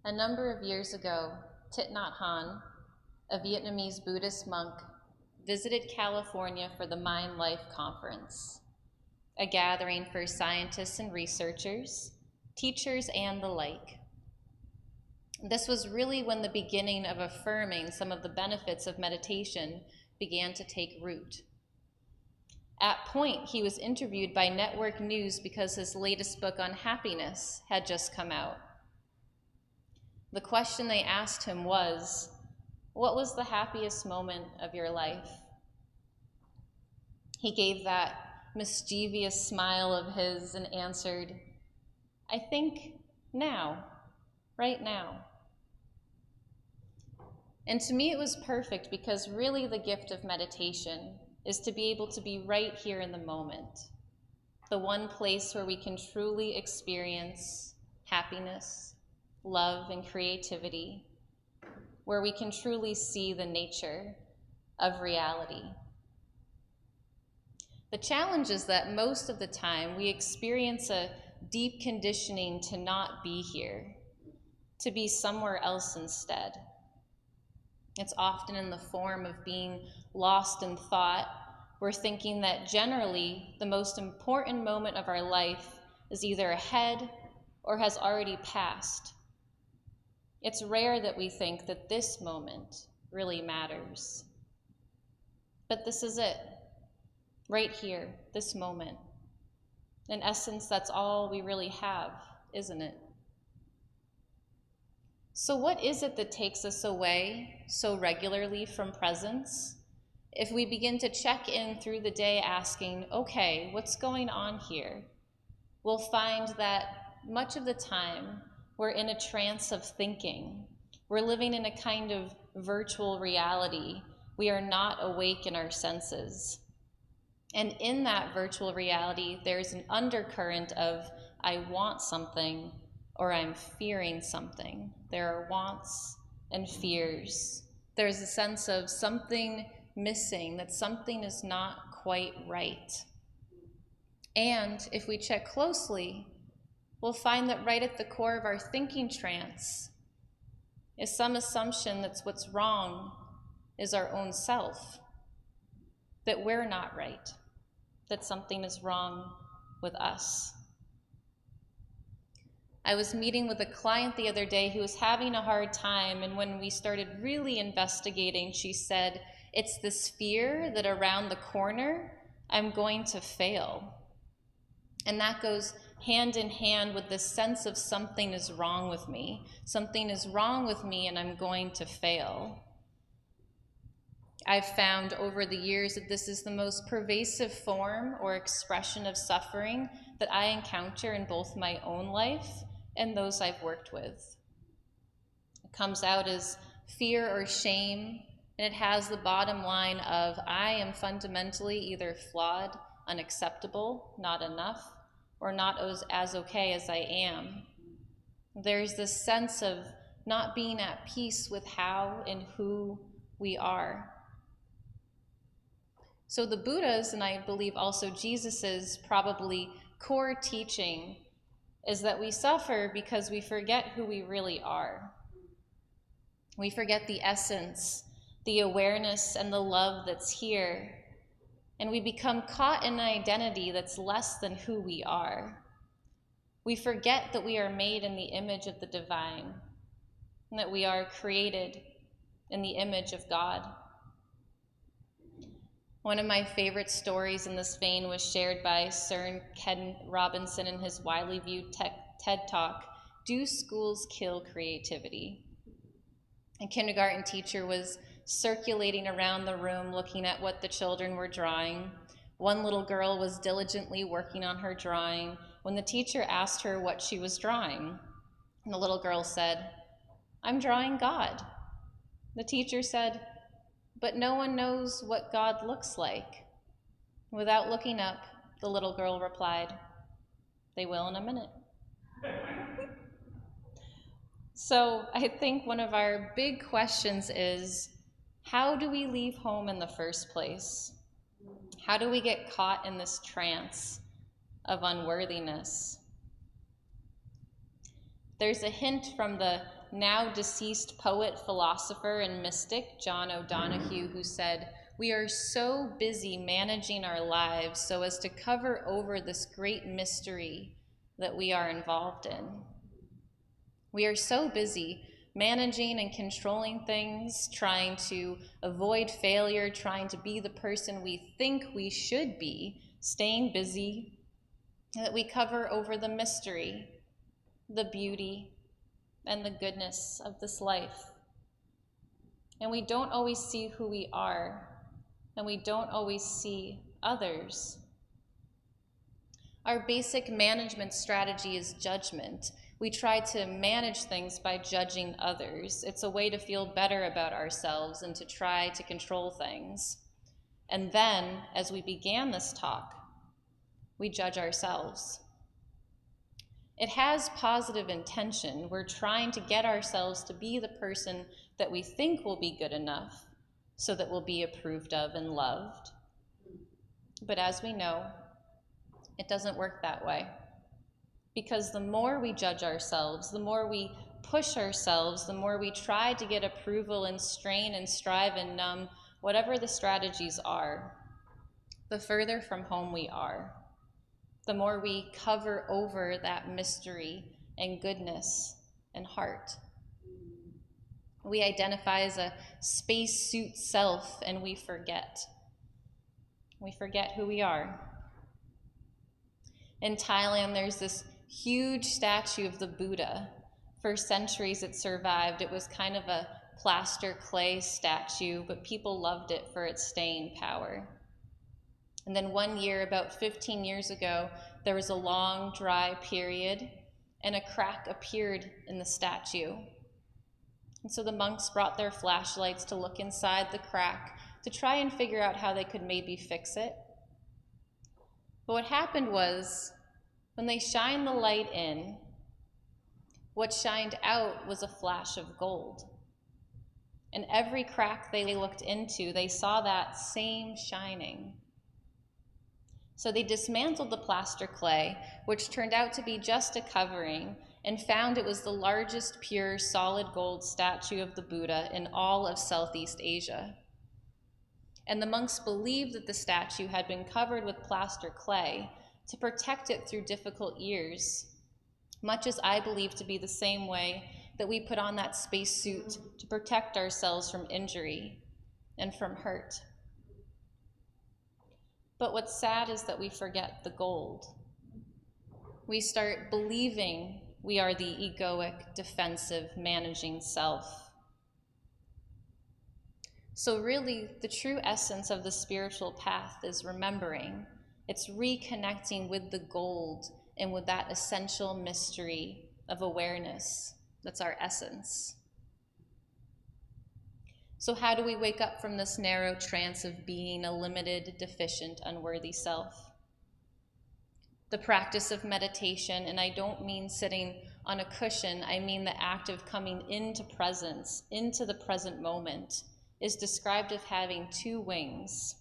A number of years ago, Thich Nhat Hanh, a Vietnamese Buddhist monk, visited California for the Mind Life Conference, a gathering for scientists and researchers, teachers, and the like. This was really when the beginning of affirming some of the benefits of meditation began to take root. At point, he was interviewed by Network News because his latest book on happiness had just come out. The question they asked him was, what was the happiest moment of your life? He gave that mischievous smile of his and answered, I think now, right now. And to me it was perfect, because really the gift of meditation is to be able to be right here in the moment, the one place where we can truly experience happiness, love, and creativity, where we can truly see the nature of reality. The challenge is that most of the time we experience a deep conditioning to not be here, to be somewhere else instead. It's often in the form of being lost in thought. We're thinking that generally the most important moment of our life is either ahead or has already passed. It's rare that we think that this moment really matters. But this is it, right here, this moment. In essence, that's all we really have, isn't it? So what is it that takes us away so regularly from presence? If we begin to check in through the day asking, okay, what's going on here? We'll find that much of the time we're in a trance of thinking. We're living in a kind of virtual reality. We are not awake in our senses. And in that virtual reality, there's an undercurrent of, I want something, or I'm fearing something. There are wants and fears. There's a sense of something missing, that something is not quite right. And if we check closely, we'll find that right at the core of our thinking trance is some assumption that what's wrong is our own self, that we're not right, that something is wrong with us. I was meeting with a client the other day who was having a hard time, and when we started really investigating, she said, it's this fear that around the corner, I'm going to fail. And that goes hand in hand with this sense of something is wrong with me. Something is wrong with me and I'm going to fail. I've found over the years that this is the most pervasive form or expression of suffering that I encounter in both my own life and those I've worked with. It comes out as fear or shame, and it has the bottom line of I am fundamentally either flawed, unacceptable, not enough, or not as okay as I am. There's this sense of not being at peace with how and who we are. So the Buddha's, and I believe also Jesus's probably core teaching, is that we suffer because we forget who we really are. We forget the essence, the awareness, and the love that's here. And we become caught in an identity that's less than who we are. We forget that we are made in the image of the divine, and that we are created in the image of God. One of my favorite stories in this vein was shared by Sir Ken Robinson in his widely viewed TED Talk, Do Schools Kill Creativity? A kindergarten teacher was circulating around the room looking at what the children were drawing. One little girl was diligently working on her drawing when the teacher asked her what she was drawing. And the little girl said, I'm drawing God. The teacher said, but no one knows what God looks like. Without looking up, the little girl replied, they will in a minute. So I think one of our big questions is, how do we leave home in the first place? How do we get caught in this trance of unworthiness? There's a hint from the now deceased poet, philosopher, and mystic, John O'Donohue, who said, "We are so busy managing our lives so as to cover over this great mystery that we are involved in." We are so busy managing and controlling things, trying to avoid failure, trying to be the person we think we should be, staying busy, that we cover over the mystery, the beauty, and the goodness of this life. And we don't always see who we are, and we don't always see others. Our basic management strategy is judgment. We try to manage things by judging others. It's a way to feel better about ourselves and to try to control things. And then, as we began this talk, we judge ourselves. It has positive intention. We're trying to get ourselves to be the person that we think will be good enough so that we'll be approved of and loved. But as we know, it doesn't work that way. Because the more we judge ourselves, the more we push ourselves, the more we try to get approval and strain and strive and numb, whatever the strategies are, the further from home we are. The more we cover over that mystery and goodness and heart. We identify as a spacesuit self, and we forget. We forget who we are. In Thailand, there's this huge statue of the Buddha. For centuries it survived. It was kind of a plaster clay statue, but people loved it for its staying power. And then one year, about 15 years ago, there was a long, dry period, and a crack appeared in the statue. And so the monks brought their flashlights to look inside the crack to try and figure out how they could maybe fix it. But what happened was, when they shined the light in, what shined out was a flash of gold. And every crack they looked into, they saw that same shining. So they dismantled the plaster clay, which turned out to be just a covering, and found it was the largest pure solid gold statue of the Buddha in all of Southeast Asia. And the monks believed that the statue had been covered with plaster clay to protect it through difficult years, much as I believe to be the same way that we put on that spacesuit to protect ourselves from injury and from hurt. But what's sad is that we forget the gold. We start believing we are the egoic, defensive, managing self. So really, the true essence of the spiritual path is remembering. It's reconnecting with the gold and with that essential mystery of awareness. That's our essence. So how do we wake up from this narrow trance of being a limited, deficient, unworthy self? The practice of meditation, and I don't mean sitting on a cushion, I mean the act of coming into presence, into the present moment, is described as having two wings.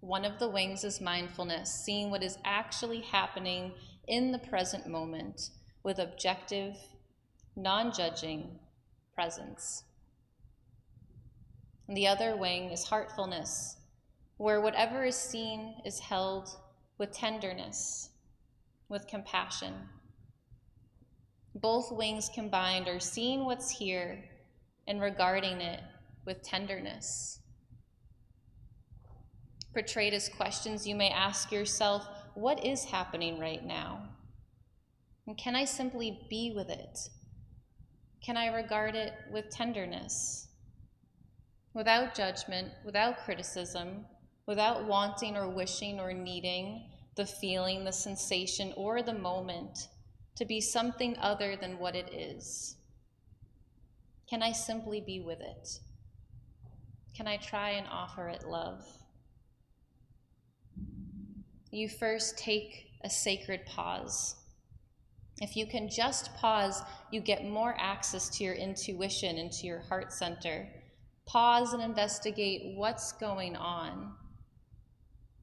One of the wings is mindfulness, seeing what is actually happening in the present moment with objective, non-judging presence. And the other wing is heartfulness, where whatever is seen is held with tenderness, with compassion. Both wings combined are seeing what's here and regarding it with tenderness. Portrayed as questions, you may ask yourself, what is happening right now? And can I simply be with it? Can I regard it with tenderness? Without judgment, without criticism, without wanting or wishing or needing the feeling, the sensation, or the moment to be something other than what it is. Can I simply be with it? Can I try and offer it love? You first take a sacred pause. If you can just pause, you get more access to your intuition and to your heart center. Pause and investigate what's going on.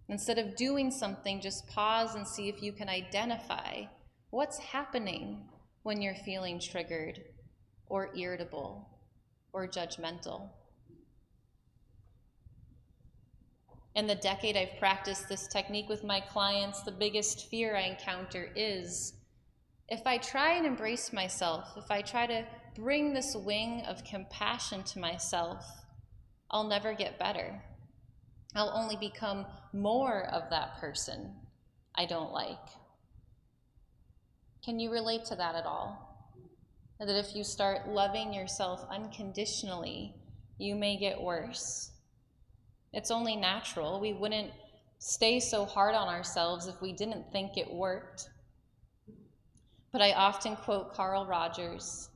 Instead of doing something, just pause and see if you can identify what's happening. when you're feeling triggered or irritable or judgmental. In the decade I've practiced this technique with my clients, the biggest fear I encounter is if I try and embrace myself, if I try to bring this wing of compassion to myself, I'll never get better. I'll only become more of that person I don't like. Can you relate to that at all? That if you start loving yourself unconditionally, you may get worse. It's only natural. We wouldn't stay so hard on ourselves if we didn't think it worked. But I often quote Carl Rogers,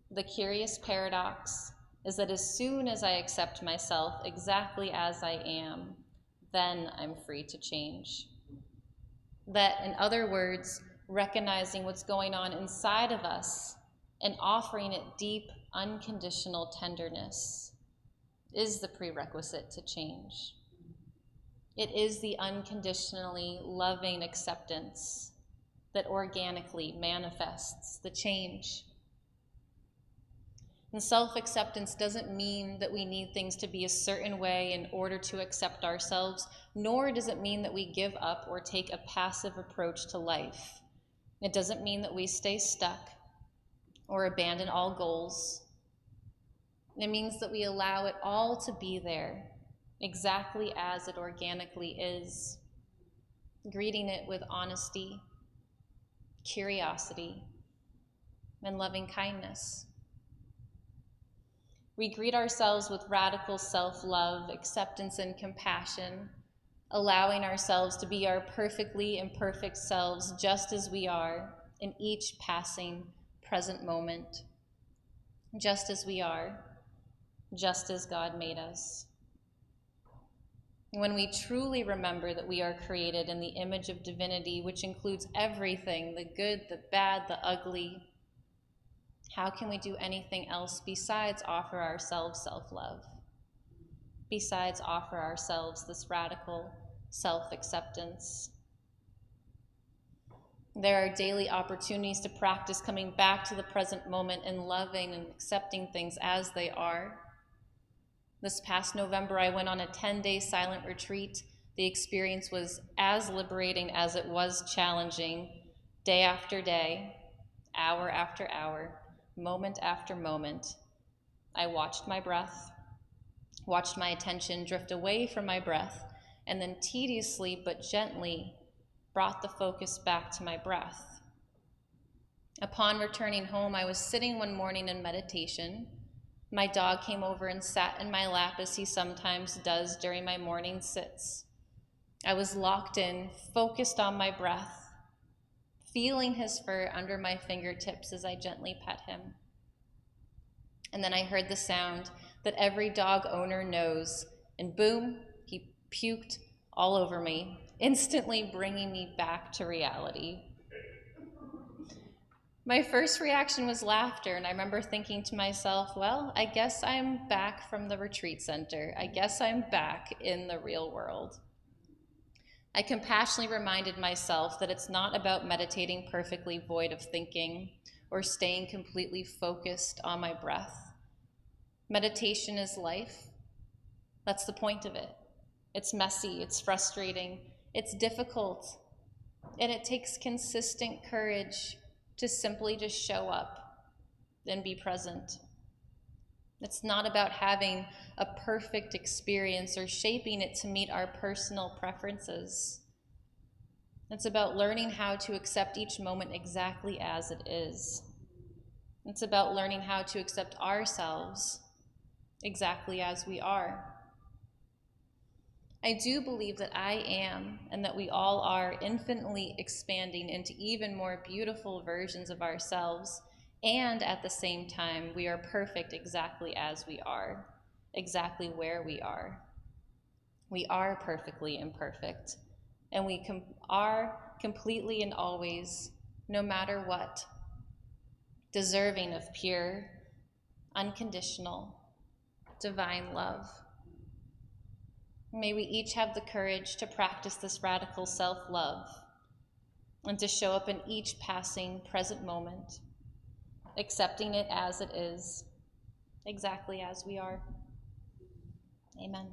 "The curious paradox is that as soon as I accept myself exactly as I am, then I'm free to change." That, in other words, recognizing what's going on inside of us and offering it deep, unconditional tenderness is the prerequisite to change. It is the unconditionally loving acceptance that organically manifests the change. And self-acceptance doesn't mean that we need things to be a certain way in order to accept ourselves, nor does it mean that we give up or take a passive approach to life. It doesn't mean that we stay stuck or abandon all goals. It means that we allow it all to be there, exactly as it organically is, greeting it with honesty, curiosity, and loving kindness. We greet ourselves with radical self-love, acceptance, and compassion, allowing ourselves to be our perfectly imperfect selves just as we are in each passing present moment, just as we are, just as God made us. When we truly remember that we are created in the image of divinity, which includes everything, the good, the bad, the ugly, how can we do anything else besides offer ourselves self-love? Besides offer ourselves this radical self-acceptance? There are daily opportunities to practice coming back to the present moment and loving and accepting things as they are. This past November, I went on a 10-day silent retreat. The experience was as liberating as it was challenging. Day after day, hour after hour, moment after moment, I watched my breath, watched my attention drift away from my breath, and then tediously but gently brought the focus back to my breath. Upon returning home, I was sitting one morning in meditation. My dog came over and sat in my lap as he sometimes does during my morning sits. I was locked in, focused on my breath, feeling his fur under my fingertips as I gently pet him. And then I heard the sound that every dog owner knows, and boom, he puked all over me, instantly bringing me back to reality. My first reaction was laughter, and I remember thinking to myself, well, I guess I'm back from the retreat center. I guess I'm back in the real world. I compassionately reminded myself that it's not about meditating perfectly void of thinking or staying completely focused on my breath. Meditation is life. That's the point of it. It's messy, it's frustrating, it's difficult, and it takes consistent courage to simply just show up and be present. It's not about having a perfect experience or shaping it to meet our personal preferences. It's about learning how to accept each moment exactly as it is. It's about learning how to accept ourselves exactly as we are. I do believe that I am, and that we all are, infinitely expanding into even more beautiful versions of ourselves, and at the same time, we are perfect exactly as we are, exactly where we are. We are perfectly imperfect, and we are completely and always, no matter what, deserving of pure, unconditional, divine love. May we each have the courage to practice this radical self-love, and to show up in each passing present moment, accepting it as it is, exactly as we are. Amen.